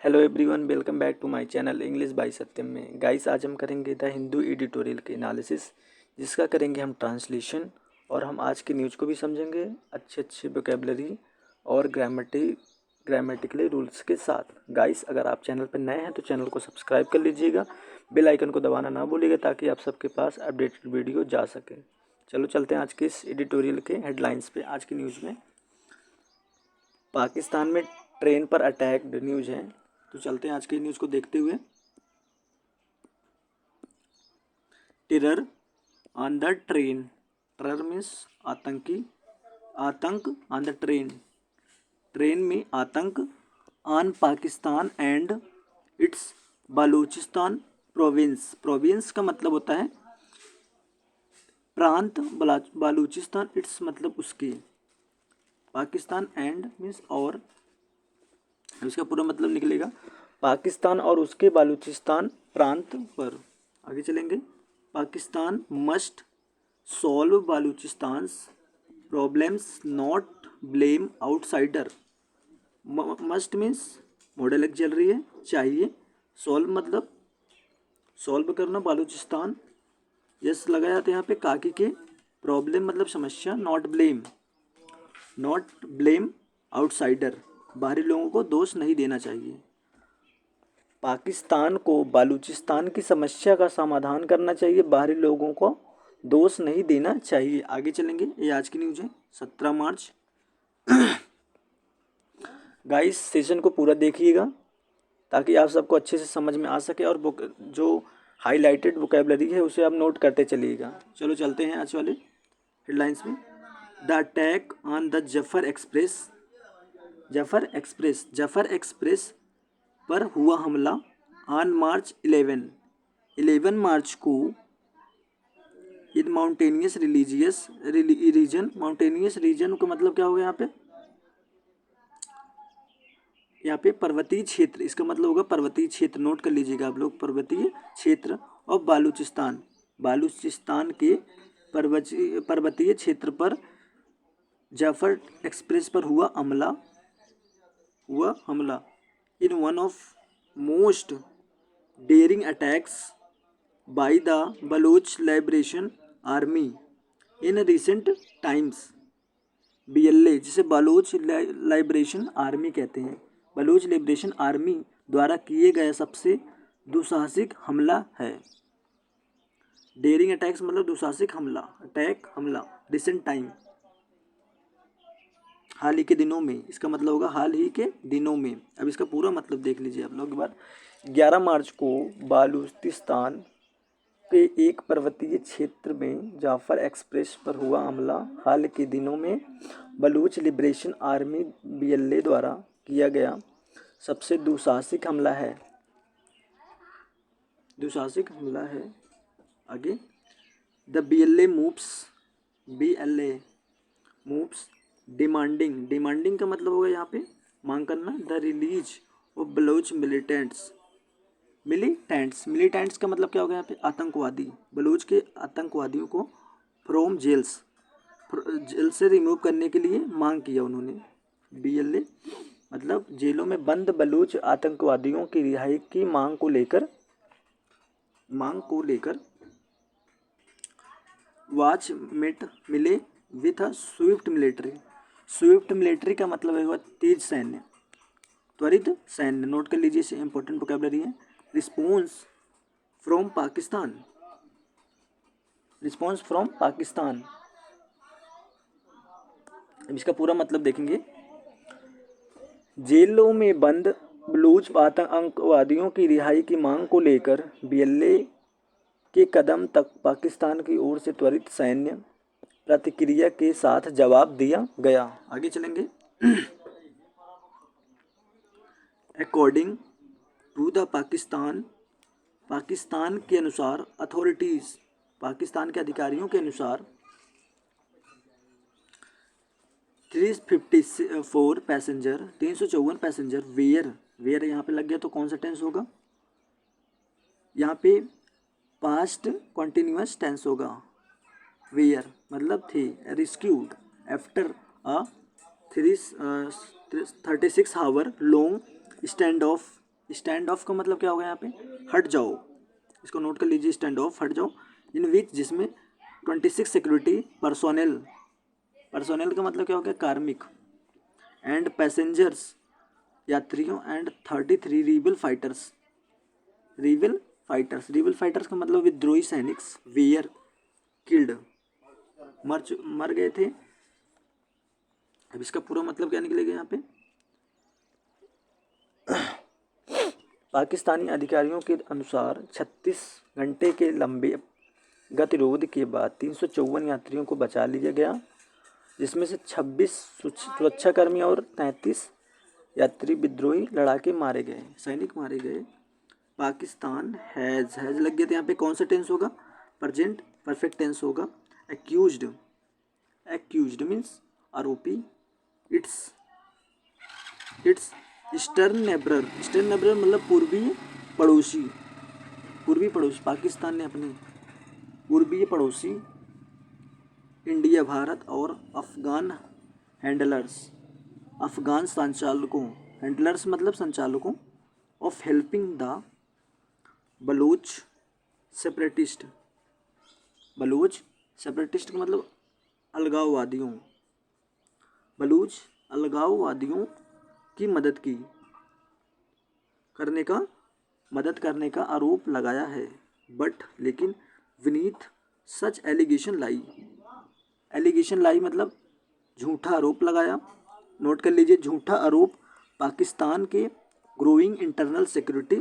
Hello everyone, welcome back to my channel English by Satyam में। Guys, आज हम करेंगे द हिंदू एडिटोरियल के एनालिसिस, जिसका करेंगे हम ट्रांसलेशन। और हम आज की न्यूज़ को भी समझेंगे अच्छे अच्छे वोकेबलरी और ग्रामेटिकली रूल्स के साथ। गाइस, अगर आप चैनल पर नए हैं तो चैनल को सब्सक्राइब कर लीजिएगा, बेल आइकन को दबाना ना भूलिएगा ताकि आप सबके पास अपडेटेड वीडियो जा सके। चलो चलते हैं आज के इस एडिटोरियल के हेडलाइंस पे। आज की न्यूज़ में पाकिस्तान में ट्रेन पर अटैक्ड न्यूज़ है, तो चलते हैं आज की न्यूज़ को देखते हुए। Terror on the train. Terror means आतंकी, आतंक ऑन द ट्रेन, ट्रेन में आतंक। On Pakistan and it's Balochistan province. Province का मतलब होता है प्रांत, बलूचिस्तान इट्स मतलब उसके। पाकिस्तान एंड मीन्स और, इसका पूरा मतलब निकलेगा पाकिस्तान और उसके बलूचिस्तान प्रांत पर। आगे चलेंगे। Pakistan must solve Balochistan problems, not blame outsider. Must means model एक चल रही है, चाहिए। सॉल्व मतलब सॉल्व करना, बलूचिस्तान यस लगाया जाता है यहाँ पे काकी के। प्रॉब्लम मतलब समस्या, नॉट ब्लेम आउटसाइडर, बाहरी लोगों को दोष नहीं देना चाहिए। पाकिस्तान को बलूचिस्तान की समस्या का समाधान करना चाहिए, बाहरी लोगों को दोष नहीं देना चाहिए। आगे चलेंगे। ये आज की न्यूज़ है 17 मार्च। गाइस, सेशन को पूरा देखिएगा ताकि आप सबको अच्छे से समझ में आ सके, और जो हाईलाइटेड वोकेबलरी है उसे आप नोट करते चलिएगा। चलो चलते हैं आज वाले हेडलाइंस में। The attack on the Zafar express. Zafar express पर हुआ हमला ऑन मार्च 11 मार्च को इन माउंटेनियस रीजन। माउंटेनियस रीजन का मतलब क्या होगा यहाँ पे पर्वतीय क्षेत्र, इसका मतलब होगा पर्वतीय क्षेत्र। नोट कर लीजिएगा आप लोग, पर्वतीय क्षेत्र। और बालूचिस्तान के पर्वतीय क्षेत्र पर जाफर एक्सप्रेस पर हुआ हमला in one of most daring attacks by the Baloch Liberation Army in recent times. BLA, जिसे बलोच लिबरेशन आर्मी कहते हैं, बलोच लिबरेशन आर्मी द्वारा किए गए सबसे दुसाहसिक हमला है। डेयरिंग अटैक्स मतलब दुसाहसिक हमला, हमला। रिसेंट टाइम, हाल ही के दिनों में, इसका मतलब होगा हाल ही के दिनों में। अब इसका पूरा मतलब देख लीजिए आप लोग एक बार। 11 मार्च को बालूचिस्तान के एक पर्वतीय क्षेत्र में जाफर एक्सप्रेस पर हुआ हमला हाल के दिनों में बलूच लिबरेशन आर्मी BLA द्वारा किया गया सबसे दुसाहसिक हमला है। आगे। द BLA मूव्स डिमांडिंग का मतलब होगा यहाँ पे मांग करना। The release of Baloch militants का मतलब क्या होगा यहाँ पे आतंकवादी। बलूच के आतंकवादियों को फ्रॉम जेल से रिमूव करने के लिए मांग किया उन्होंने। BLA मतलब जेलों में बंद बलूच आतंकवादियों की रिहाई की मांग को लेकर वॉच मेट मिले विथ अ स्विफ्ट मिलिट्री का मतलब है तेज सैन्य, त्वरित सैन्य। नोट कर लीजिए, इसे इंपॉर्टेंट वोकैबुलरी है। Response from Pakistan. अब इसका पूरा मतलब देखेंगे। जेलों में बंद बलूच आतंकवादियों की रिहाई की मांग को लेकर BLA के कदम तक पाकिस्तान की ओर से त्वरित सैन्य प्रतिक्रिया के साथ जवाब दिया गया। आगे चलेंगे। अकॉर्डिंग टू द पाकिस्तान के अनुसार, पाकिस्तान के अधिकारियों के अनुसार 354 पैसेंजर वेयर यहाँ पे लग गया तो कौन सा टेंस होगा यहाँ पे? पास्ट कॉन्टिन्यूस टेंस होगा। वेयर मतलब थे। Rescued after a 36 hour long stand off stand off का मतलब क्या होगा यहाँ पे, हट जाओ, इसको नोट कर लीजिए, स्टैंड ऑफ, हट जाओ। इन विच, जिसमें 26 सिक्योरिटी पर्सोनेल, पर्सोनेल का मतलब क्या हो गया, कार्मिक, एंड पैसेंजर्स, यात्रियों, एंड 33 रीबल फाइटर्स, रीबल फाइटर्स, रीबल फाइटर्स का मतलब विद्रोही सैनिक, वेयर किल्ड, मर गए थे। अब इसका पूरा मतलब क्या निकलेगा यहाँ पे, पाकिस्तानी अधिकारियों के अनुसार 36 घंटे के लंबे गतिरोध के बाद 354 यात्रियों को बचा लिया गया, जिसमें से 26 सुरक्षाकर्मी और 33 यात्री विद्रोही लड़ाके मारे गए, सैनिक मारे गए। पाकिस्तान हैज़ लग गया था यहाँ पे, कौन सा टेंस होगा, प्रेजेंट परफेक्ट टेंस होगा। एक्यूज्ड, एक्यूज्ड मीन्स आरोपी। इट्स ईस्टर्न नेबरर, ईस्टर्न नेबरर मतलब पूर्वी पड़ोसी, पूर्वी पड़ोसी, पाकिस्तान ने अपने पूर्वी पड़ोसी इंडिया, भारत और अफगान हैंडलर्स, अफगान संचालकों, हैंडलर्स मतलब संचालकों, of helping the Baloch separatist, Baloch separatist का मतलब अलगाववादियों, बलूच अलगाववादियों की मदद करने का आरोप लगाया है। बट लेकिन विनीत सच एलिगेशन लाई, एलिगेशन लाई मतलब झूठा आरोप लगाया, नोट कर लीजिए, झूठा आरोप पाकिस्तान के growing internal security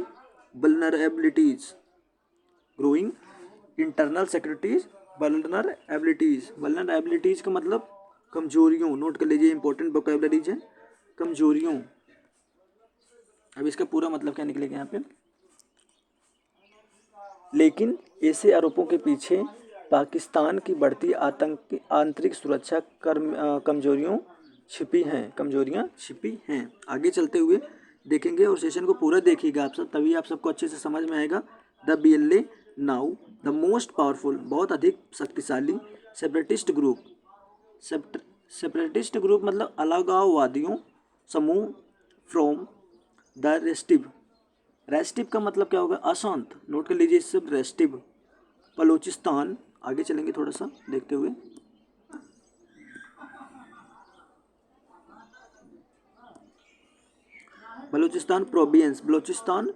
vulnerabilities, growing internal securities vulnerabilities, vulnerabilities का मतलब कमजोरियों, नोट कर लीजिए, इंपॉर्टेंट वोकैबुलरीज है, कमजोरियों। अब इसका पूरा मतलब क्या निकलेगा यहाँ पे, लेकिन ऐसे आरोपों के पीछे पाकिस्तान की बढ़ती आंतरिक सुरक्षा कमजोरियाँ छिपी हैं। आगे चलते हुए देखेंगे और सेशन को पूरा देखिएगा आप सब, तभी आप सबको अच्छे से समझ में आएगा। The BLA now the most powerful, बहुत अधिक शक्तिशाली सेपरेटिस्ट ग्रुप, सेपरेटिस्ट ग्रुप मतलब अलगाववादियों समूह, फ्रॉम द रेस्टिव, रेस्टिव का मतलब क्या होगा, अशांत, नोट कर लीजिए इस सब, रेस्टिव बलूचिस्तान। आगे चलेंगे थोड़ा सा देखते हुए, बलूचिस्तान प्रोविंस, बलूचिस्तान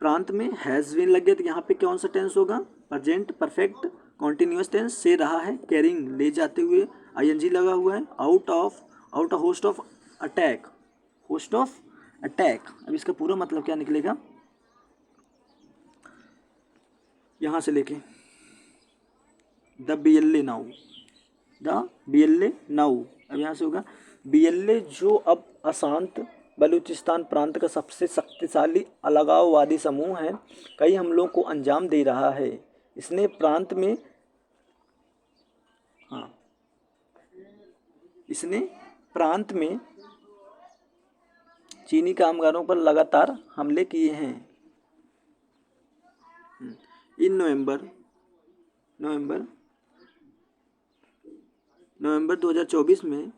प्रांत में हैज़ बीन लग गया, तो यहाँ पे कौन सा टेंस होगा, प्रेजेंट परफेक्ट कॉन्टिन्यूस टेंस से रहा है, कैरिंग ले जाते हुए, ING लगा हुआ है, out of host of attack, host of attack. अब इसका पूरा मतलब क्या निकलेगा, यहाँ से लेके the BLA now, the BLA now, अब यहाँ से होगा BLA जो अब अशांत बलूचिस्तान प्रांत का सबसे शक्तिशाली अलगाववादी समूह है, कई हमलों को अंजाम दे रहा है। इसने प्रांत में चीनी कामगारों पर लगातार हमले किए हैं। इन नवंबर 2024 में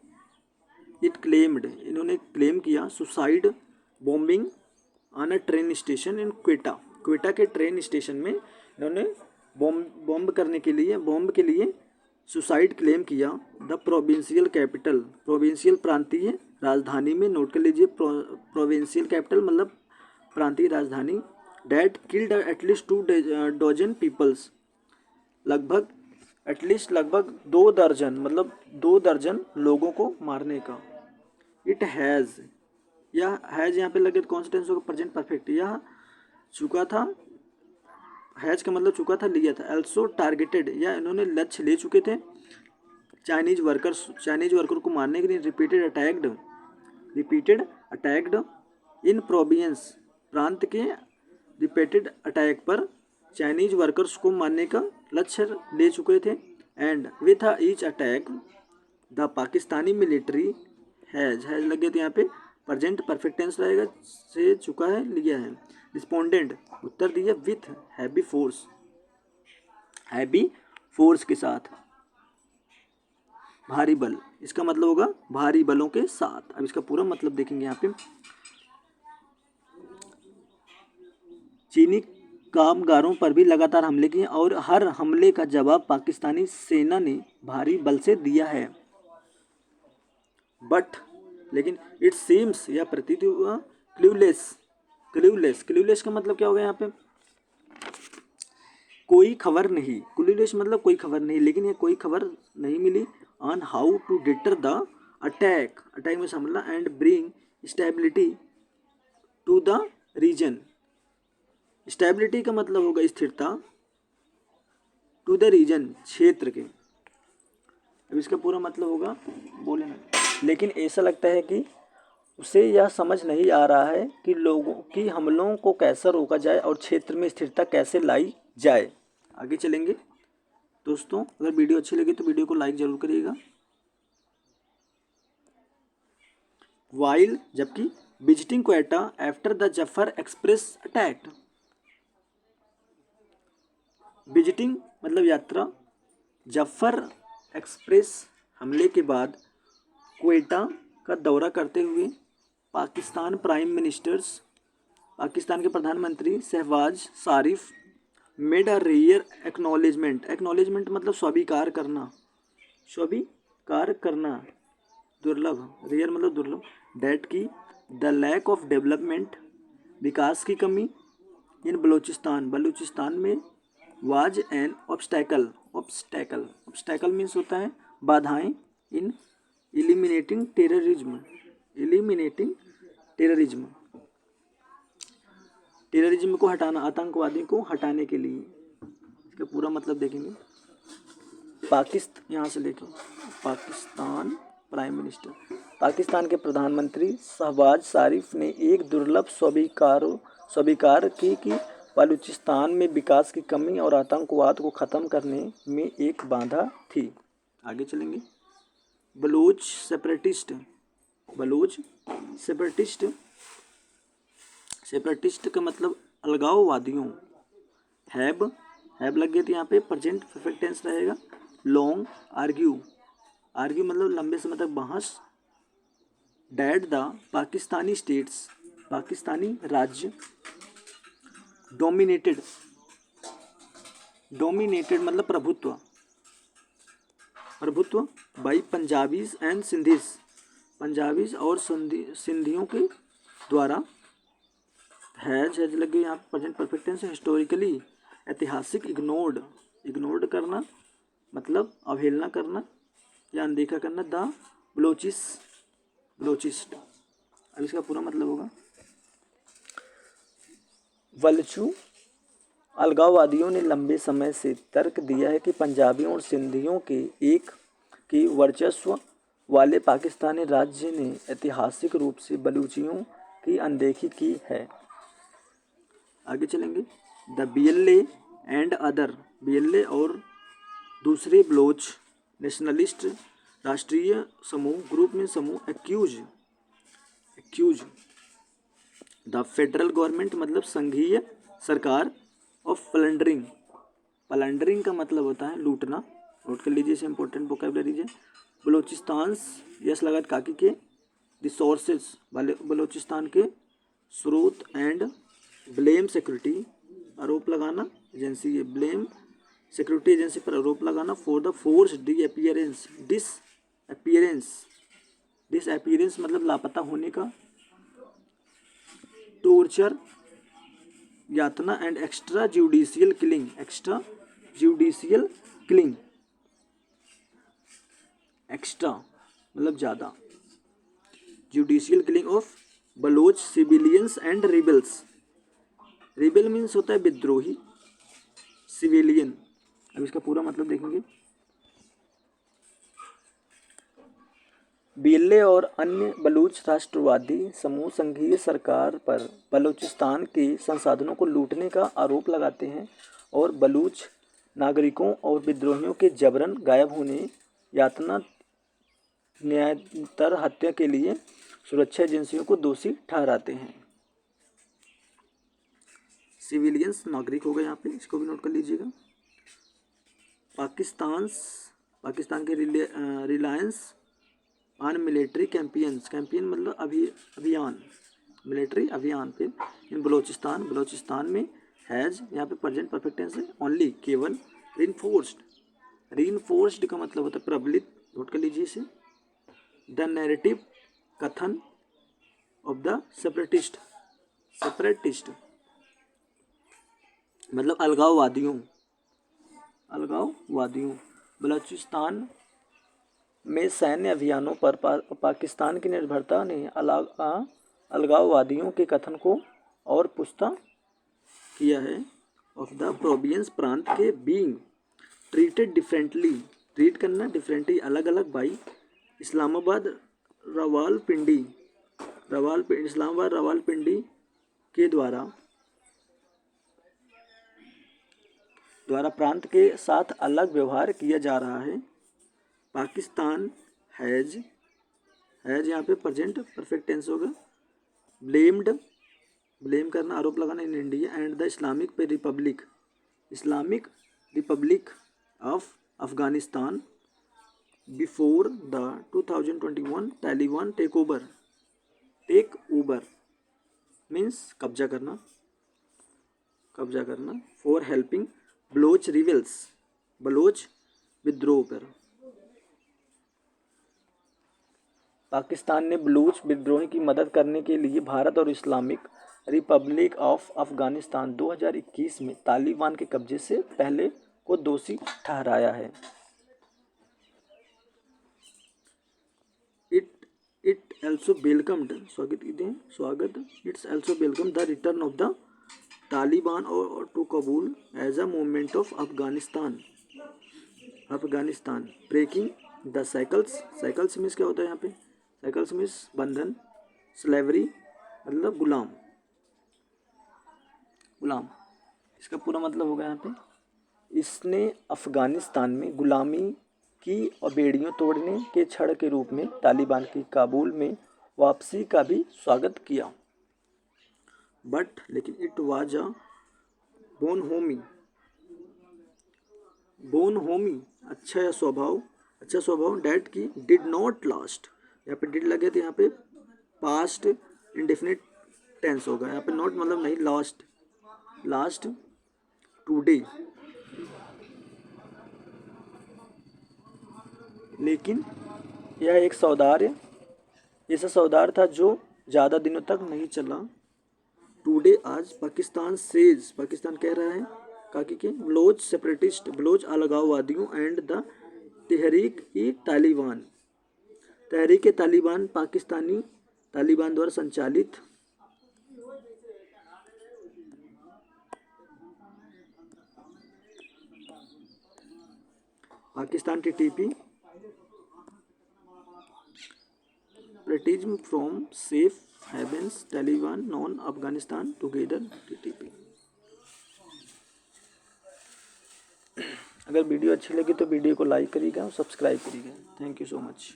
इन्होंने क्लेम किया suicide bombing on a train station इन क्वेटा के ट्रेन स्टेशन में इन्होंने बॉम्ब के लिए सुसाइड क्लेम किया। द प्रोविंशियल कैपिटल, प्रोविंशियल प्रांतीय राजधानी में, नोट कर लीजिए, प्रोविंशियल कैपिटल मतलब प्रांतीय राजधानी, that killed at least 2 dozen peoples, लगभग 2 दर्जन मतलब 2 दर्जन लोगों को मारने का। इट हैज़, यह हैज़ यहाँ पे लगे तो कौन सा टेंस होगा, प्रेजेंट परफेक्ट, यह चुका था, हैज़ का मतलब चुका था, लिया था। एल्सो टारगेटेड, या इन्होंने लक्ष्य ले चुके थे, चाइनीज वर्कर को मारने के लिए, रिपीटेड अटैक्ड इन प्रोविंस, प्रांत के रिपीटेड अटैक पर चाइनीज वर्कर्स को मारने का लक्ष्य ले चुके थे। And with each attack the Pakistani military has लगे थे, यहाँ पे प्रेजेंट परफेक्ट टेंस रहेगा, से चुका है, लिया है। रिस्पोंडेंट उत्तर दिया विथ हैवी फोर्स के साथ, भारी बल, इसका मतलब होगा भारी बलों के साथ। अब इसका पूरा मतलब देखेंगे यहाँ पे, चीनी कामगारों पर भी लगातार हमले किए और हर हमले का जवाब पाकिस्तानी सेना ने भारी बल से दिया है। बट लेकिन इट सीम्स, यह प्रतीत हुआ, क्ल्यूलेस। क्ल्यूलेस का मतलब क्या होगा यहाँ पे? कोई खबर नहीं। क्ल्यूलेस मतलब कोई खबर नहीं, लेकिन ये कोई खबर नहीं मिली on how to deter the attack में हमला and bring stability to the region. Stability का मतलब होगा स्थिरता, टू द रीजन क्षेत्र के। अब इसका पूरा मतलब होगा बोले ना, लेकिन ऐसा लगता है कि उसे यह समझ नहीं आ रहा है कि लोगों की हमलों को कैसे रोका जाए और क्षेत्र में स्थिरता कैसे लाई जाए। आगे चलेंगे दोस्तों। अगर वीडियो अच्छी लगी तो वीडियो को लाइक जरूर करिएगा। वाइल, जबकि visiting Quetta after the Zafar express attack. Visiting मतलब यात्रा, जफर एक्सप्रेस हमले के बाद क्वेटा का दौरा करते हुए पाकिस्तान के प्रधानमंत्री शहबाज शरीफ मेड अ रेयर एक्नॉलेजमेंट मतलब स्वीकार करना, दुर्लभ, रेयर मतलब दुर्लभ, डेट की द लैक ऑफ डेवलपमेंट, विकास की कमी, इन बलूचिस्तान में वाज एन ऑब्स्टैकल मीन्स होता है बाधाएं, इन एलिमिनेटिंग टेररिज्म को हटाना, आतंकवादी को हटाने के लिए। इसका पूरा मतलब देखेंगे। यहाँ से लेके पाकिस्तान के प्रधानमंत्री शहबाज शरीफ ने एक दुर्लभ स्वीकार की कि बलूचिस्तान में विकास की कमी और आतंकवाद को ख़त्म करने में एक बाधा थी। आगे चलेंगे। बलूच सेपरेटिस्ट का मतलब अलगाववादियों। हैव लग गई थी यहाँ पे, प्रेजेंट परफेक्ट टेंस रहेगा। लॉन्ग आर्ग्यू मतलब लंबे समय तक बहस। Dad the Pakistani states, Pakistani राज्य। डोमिनेटेड मतलब प्रभुत्व by Punjabis and Sindhis, Punjabis और सिंधियों के द्वारा। हैज लग गई यहाँ प्रेजेंट परफेक्ट टेंस। हिस्टोरिकली ऐतिहासिक। इग्नोर्ड करना मतलब अवहेलना करना या अनदेखा करना। द बलोचिस्ट, अब इसका पूरा मतलब होगा बलूचू अलगाववादियों ने लंबे समय से तर्क दिया है कि पंजाबियों और सिंधियों के वर्चस्व वाले पाकिस्तानी राज्य ने ऐतिहासिक रूप से बलूचियों की अनदेखी की है। आगे चलेंगे। The BLA and other, BLA और दूसरे बलोच नेशनलिस्ट राष्ट्रीय समूह, ग्रुप में समूह, एक्यूज द फेडरल गवर्नमेंट मतलब संघीय सरकार ऑफ प्लंडरिंग का मतलब होता है लूटना। नोट कर लीजिए, इसे इंपॉर्टेंट वोकैबुलरीज है। बलूचिस्तान, यस लगा काकी के रिसोर्सेज वाले, बलूचिस्तान के स्रोत। एंड ब्लेम सिक्योरिटी, आरोप लगाना एजेंसी, ये ब्लेम सिक्योरिटी एजेंसी पर आरोप लगाना। फॉर द फोर्स डिसअपीयरेंस मतलब लापता होने का। टॉर्चर यातना and extra judicial killing, extra मतलब ज़्यादा, judicial killing of Baloch civilians and rebels. Rebel means होता है विद्रोही, सिविलियन। अब इसका पूरा मतलब देखेंगे। BLA और अन्य बलूच राष्ट्रवादी समूह संघीय सरकार पर बलूचिस्तान के संसाधनों को लूटने का आरोप लगाते हैं और बलूच नागरिकों और विद्रोहियों के जबरन गायब होने, यातना, न्यायतर हत्या के लिए सुरक्षा एजेंसियों को दोषी ठहराते हैं। सिविलियंस नागरिक हो गए यहाँ पे, इसको भी नोट कर लीजिएगा। पाकिस्तान के रिलायंस ऑन मिलिट्री कैंपेन मतलब अभियान, मिलिट्री अभियान पे इन बलूचिस्तान में हैज़ यहाँ पे प्रेजेंट परफेक्ट टेंस है, ओनली केवल, रीइंफोर्स्ड का मतलब होता है प्रबलित, नोट कर लीजिए इसे, द नैरेटिव कथन ऑफ द सेपरेटिस्ट मतलब अलगाववादियों बलूचिस्तान में सैन्य अभियानों पर पाकिस्तान की निर्भरता ने अलगाववादियों के कथन को और पुष्ट किया है। ऑफ द प्रोविंस प्रांत के बीइंग ट्रीटेड डिफरेंटली, ट्रीट करना डिफरेंटली, अलग अलग बाई इस्लामाबाद रावलपिंडी के द्वारा प्रांत के साथ अलग व्यवहार किया जा रहा है। पाकिस्तान हैज़ यहाँ पे प्रेजेंट परफेक्ट टेंस होगा, ब्लेम करना, आरोप लगाना in India and the Islamic Republic of Afghanistan before the 2021 Taliban take over means कब्जा करना फॉर हेल्पिंग बलोच विद्रोह पर। पाकिस्तान ने बलूच विद्रोह की मदद करने के लिए भारत और इस्लामिक रिपब्लिक ऑफ अफगानिस्तान 2021 में तालिबान के कब्जे से पहले को दोषी ठहराया है। It's also welcomed the return of the Taliban और to Kabul as a movement of Afghanistan breaking the cycles means क्या होता है यहाँ पे, साइकिल्स मीन्स बंधन, स्लेवरी मतलब गुलाम, इसका पूरा मतलब होगा यहाँ पे इसने अफगानिस्तान में गुलामी की बेड़ियों तोड़ने के क्षण के रूप में तालिबान की काबुल में वापसी का भी स्वागत किया। बट लेकिन it was a bone Homi अच्छा स्वभाव डैट की डिड नॉट लास्ट, यहाँ पे डिड लगे तो यहाँ पे पास्ट इंडेफिनिट टेंस होगा, यहाँ पे नॉट मतलब नहीं, लास्ट टुडे, लेकिन यह एक ऐसा सौदार था जो ज़्यादा दिनों तक नहीं चला। टुडे आज पाकिस्तान कह रहा है काकी के बलोच अलगाववादियों एंड द तहरीक तालिबान तालिबान द्वारा संचालित Pakistan TTP Platism from safe havens Taliban non Afghanistan together TTP। अगर वीडियो अच्छी लगी तो वीडियो को लाइक करिएगा और सब्सक्राइब करिएगा। Thank you so much.